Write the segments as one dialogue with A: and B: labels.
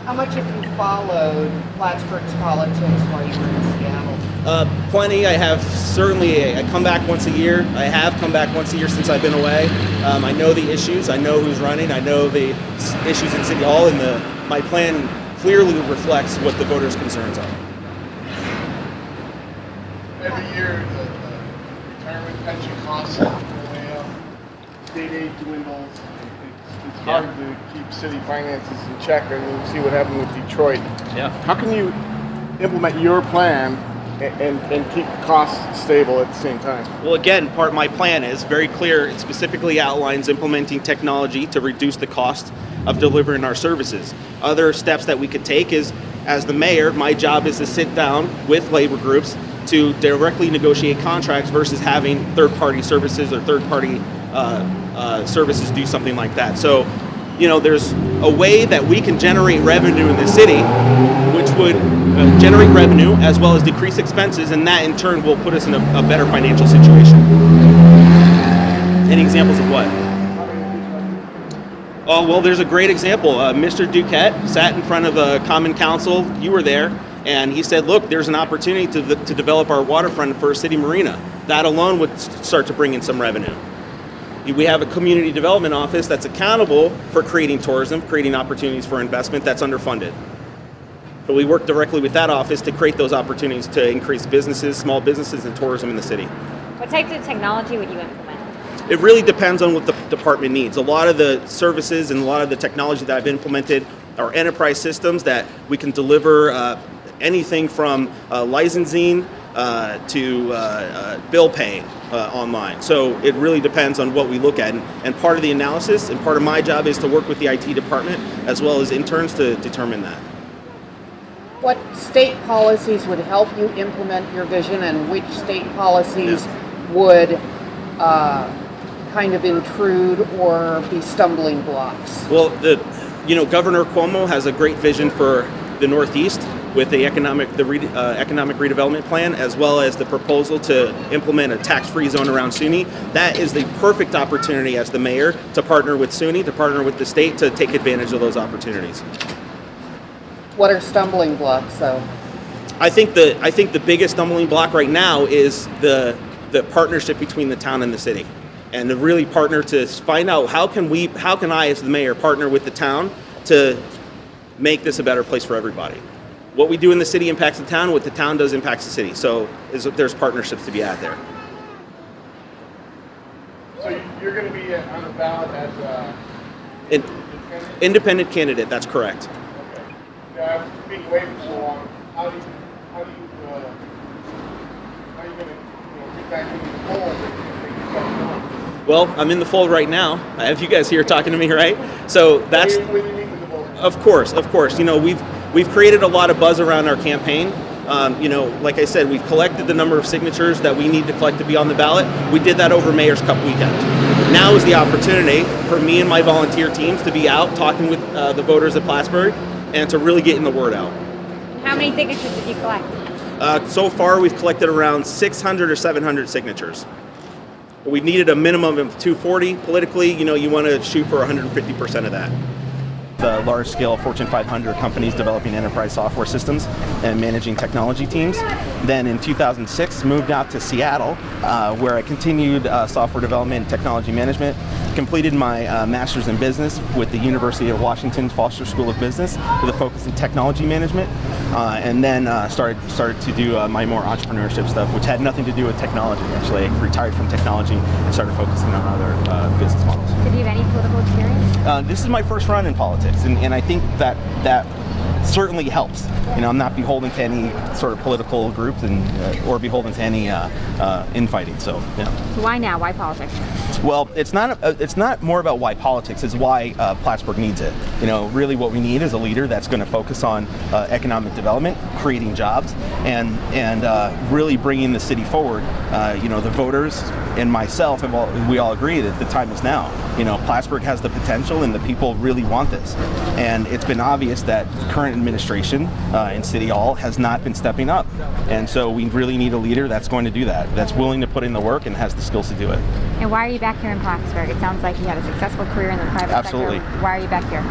A: How much have you followed Plattsburgh's politics while you were in Seattle?
B: Plenty. I come back once a year. I have come back once a year since I've been away. I know the issues. I know who's running. I know the issues in City Hall, and my plan clearly reflects what the voters' concerns are.
C: Every year, the retirement pension costs go way up. State aid dwindles. It's hard to keep city finances in check. I mean, you see what happened with Detroit.
B: Yeah.
C: How can you implement your plan and keep costs stable at the same time?
B: Well, again, part of my plan is very clear. It specifically outlines implementing technology to reduce the cost of delivering our services. Other steps that we could take is, as the mayor, my job is to sit down with labor groups to directly negotiate contracts versus having third-party services or third-party services do something like that. So, there's a way that we can generate revenue in the city, which would generate revenue as well as decrease expenses, and that in turn will put us in a better financial situation. Any examples of what? Oh, well, there's a great example. Mr. Duquette sat in front of a common council. You were there. And he said, look, there's an opportunity to develop our waterfront for a city marina. That alone would start to bring in some revenue. We have a community development office that's accountable for creating tourism, creating opportunities for investment that's underfunded. So we work directly with that office to create those opportunities to increase businesses, small businesses, and tourism in the city.
D: What types of technology would you implement?
B: It really depends on what the department needs. A lot of the services and a lot of the technology that I've implemented are enterprise systems that we can deliver anything from licensing to bill paying online. So it really depends on what we look at. And part of the analysis and part of my job is to work with the IT department as well as interns to determine that.
A: What state policies would help you implement your vision, and which state policies would kind of intrude or be stumbling blocks?
B: Well, Governor Cuomo has a great vision for the Northeast with the economic redevelopment plan, as well as the proposal to implement a tax-free zone around SUNY. That is the perfect opportunity as the mayor to partner with SUNY, to partner with the state to take advantage of those opportunities.
A: What are stumbling blocks, though?
B: I think the biggest stumbling block right now is the partnership between the town and the city, and to really partner to find out how can I as the mayor partner with the town to make this a better place for everybody. What we do in the city impacts the town. What the town does impacts the city. So there's partnerships to be had there.
C: So you're going to be on the ballot as
B: An independent candidate. That's correct.
C: Okay. Yeah, being away for so long, how are you going to get back into the fold and make yourself known?
B: Well, I'm in the fold right now. I have you guys here talking to me, right? So that's
C: When do you meet with the voters?
B: Of course. We've created a lot of buzz around our campaign. Like I said, we've collected the number of signatures that we need to collect to be on the ballot. We did that over Mayor's Cup weekend. Now is the opportunity for me and my volunteer teams to be out talking with the voters at Plattsburgh and to really getting the word out.
D: How many signatures did you collect?
B: So far, we've collected around 600 or 700 signatures. We've needed a minimum of 240 politically. You want to shoot for 150% of that. The large-scale Fortune 500 companies developing enterprise software systems and managing technology teams. Then in 2006, moved out to Seattle, where I continued software development and technology management. Completed my master's in business with the University of Washington Foster School of Business with a focus in technology management, and then started to do my more entrepreneurship stuff, which had nothing to do with technology. Actually, I retired from technology and started focusing on other business models.
D: So do you have any political experience?
B: This is my first run in politics, and I think that certainly helps. I'm not beholden to any sort of political group or beholden to any infighting. So, yeah.
D: So why now? Why politics?
B: Well, it's not more about why politics. It's why Plattsburgh needs it. Really what we need is a leader that's going to focus on economic development, creating jobs, and really bringing the city forward. The voters and myself, we all agree that the time is now. Plattsburgh has the potential, and the people really want this. And it's been obvious that the current administration in City Hall has not been stepping up. And so we really need a leader that's going to do that, that's willing to put in the work and has the skills to do it.
D: And why are you back here in Plattsburgh? It sounds like you had a successful career in the private
B: Absolutely.
D: sector. Why are you back here?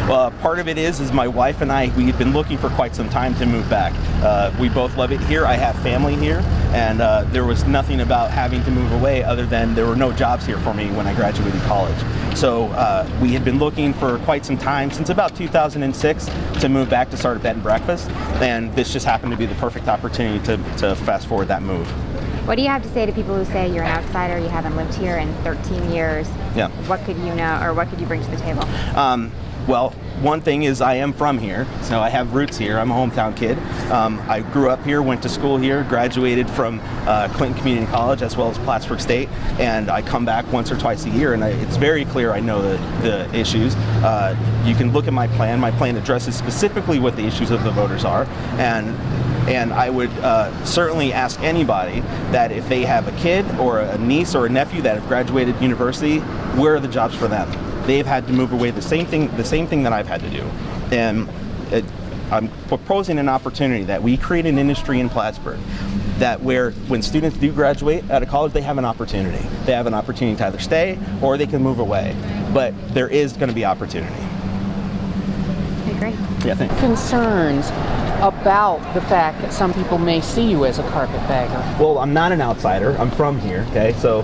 B: Part of it is my wife and I, we've been looking for quite some time to move back. We both love it here. I have family here, and there was nothing about having to move away other than there were no jobs here for me when I graduated college. So we had been looking for quite some time, since about 2006, to move back to start a bed and breakfast, and this just happened to be the perfect opportunity to fast forward that move.
D: What do you have to say to people who say you're an outsider, you haven't lived here in 13 years?
B: Yeah.
D: What could you know, or what could you bring to the table?
B: Well, one thing is I am from here, so I have roots here. I'm a hometown kid. I grew up here, went to school here, graduated from Clinton Community College as well as Plattsburgh State, and I come back once or twice a year, and it's very clear I know the issues. You can look at my plan. My plan addresses specifically what the issues of the voters are, and I would certainly ask anybody that if they have a kid or a niece or a nephew that have graduated university, where are the jobs for them? They've had to move away, the same thing that I've had to do. And I'm proposing an opportunity that we create an industry in Plattsburgh that where when students do graduate out of college, they have an opportunity. They have an opportunity to either stay or they can move away. But there is going to be opportunity.
D: Okay, great.
B: Yeah, thanks.
A: Concerns about the fact that some people may see you as a carpetbagger.
B: Well, I'm not an outsider. I'm from here. Okay, so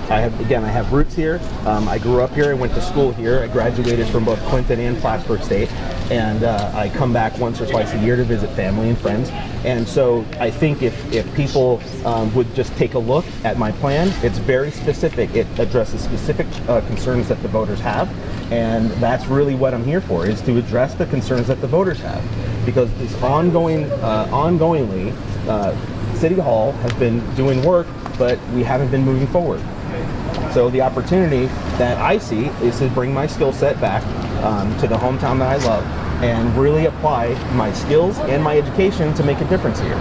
B: I have roots here. I grew up here. I went to school here. I graduated from both Clinton and Plattsburgh State, and I come back once or twice a year to visit family and friends. And so I think if people would just take a look at my plan, it's very specific. It addresses specific concerns that the voters have, and that's really what I'm here for, is to address the concerns that the voters have. Because this ongoingly, City Hall has been doing work, but we haven't been moving forward. So the opportunity that I see is to bring my skill set back to the hometown that I love and really apply my skills and my education to make a difference here.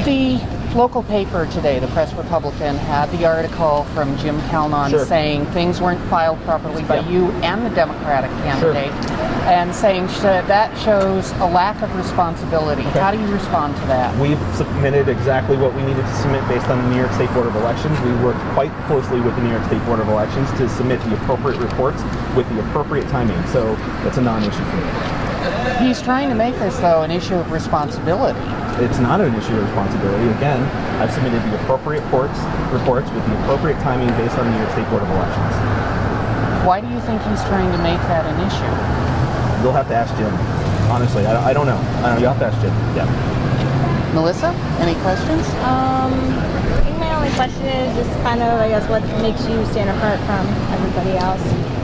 A: The local paper today, the Press Republican, had the article from Jim Calnon
B: Sure.
A: saying things weren't filed properly by
B: Yeah.
A: you and the Democratic candidate, and saying that shows a lack of responsibility.
B: Okay.
A: How do you respond to that?
B: We've submitted exactly what we needed to submit based on the New York State Board of Elections. We worked quite closely with the New York State Board of Elections to submit the appropriate reports with the appropriate timing, so it's a non-issue for me.
A: He's trying to make this, though, an issue of responsibility.
B: It's not an issue of responsibility. Again, I've submitted the appropriate reports with the appropriate timing based on the New York State Board of Elections.
A: Why do you think he's trying to make that an issue?
B: You'll have to ask Jim. Honestly, I don't know. You'll have to ask Jim. Yeah.
A: Melissa, any questions?
E: I think my only question is just kind of, I guess, what makes you stand apart from everybody else?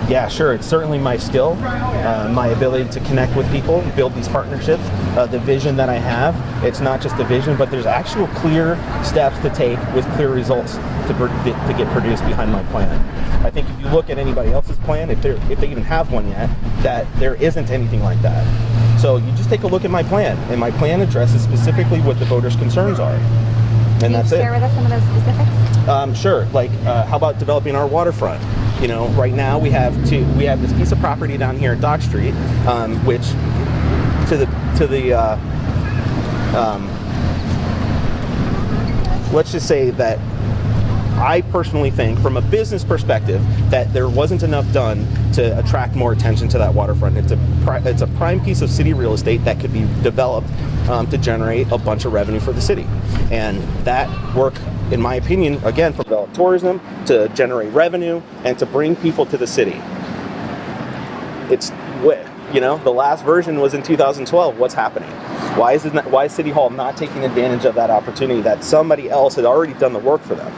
B: Yeah, sure. It's certainly my skill, my ability to connect with people, build these partnerships, the vision that I have. It's not just a vision, but there's actual clear steps to take with clear results to get produced behind my plan. I think if you look at anybody else's plan, if they even have one yet, that there isn't anything like that. So you just take a look at my plan, and my plan addresses specifically what the voters' concerns are. And that's it.
D: Can you share with us some of those specifics?
B: Sure. Like, how about developing our waterfront? You know, right now we have this piece of property down here at Dock Street, which let's just say that I personally think, from a business perspective, that there wasn't enough done to attract more attention to that waterfront. It's a prime piece of city real estate that could be developed to generate a bunch of revenue for the city, and that work, in my opinion, again, from develop tourism to generate revenue and to bring people to the city. It's the last version was in 2012. What's happening? Why is City Hall not taking advantage of that opportunity that somebody else had already done the work for them?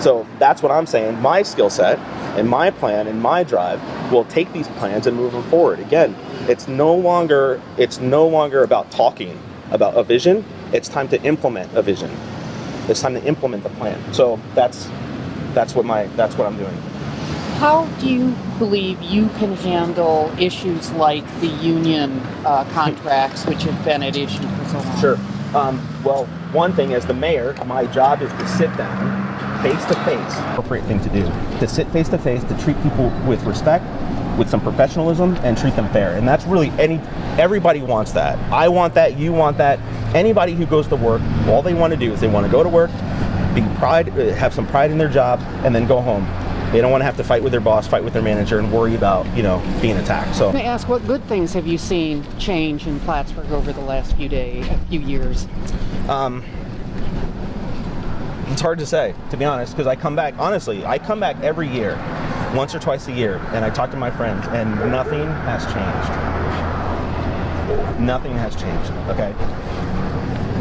B: So that's what I'm saying. My skill set and my plan and my drive will take these plans and move them forward. Again, it's no longer about talking about a vision. It's time to implement a vision. It's time to implement the plan. So that's what I'm doing.
A: How do you believe you can handle issues like the union contracts, which have been at issue for so long?
B: Sure. Well, one thing, as the mayor, my job is to sit down face to face. Appropriate thing to do. To sit face to face, to treat people with respect, with some professionalism, and treat them fair. And that's really everybody wants that. I want that, you want that. Anybody who goes to work, all they want to do is they want to go to work, have some pride in their job, and then go home. They don't want to have to fight with their boss, fight with their manager, and worry about, you know, being attacked. So,
A: I'm going to ask, what good things have you seen change in Plattsburgh over the last few years?
B: it's hard to say, to be honest, because I come back every year, once or twice a year, and I talk to my friends, and nothing has changed. Nothing has changed, okay?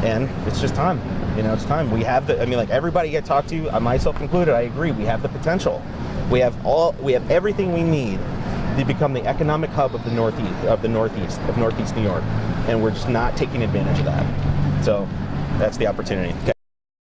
B: And it's just time. You know, it's time. We have like everybody I talk to, myself included, I agree, we have the potential. We have everything we need to become the economic hub of the Northeast New York. And we're just not taking advantage of that. So that's the opportunity. Okay.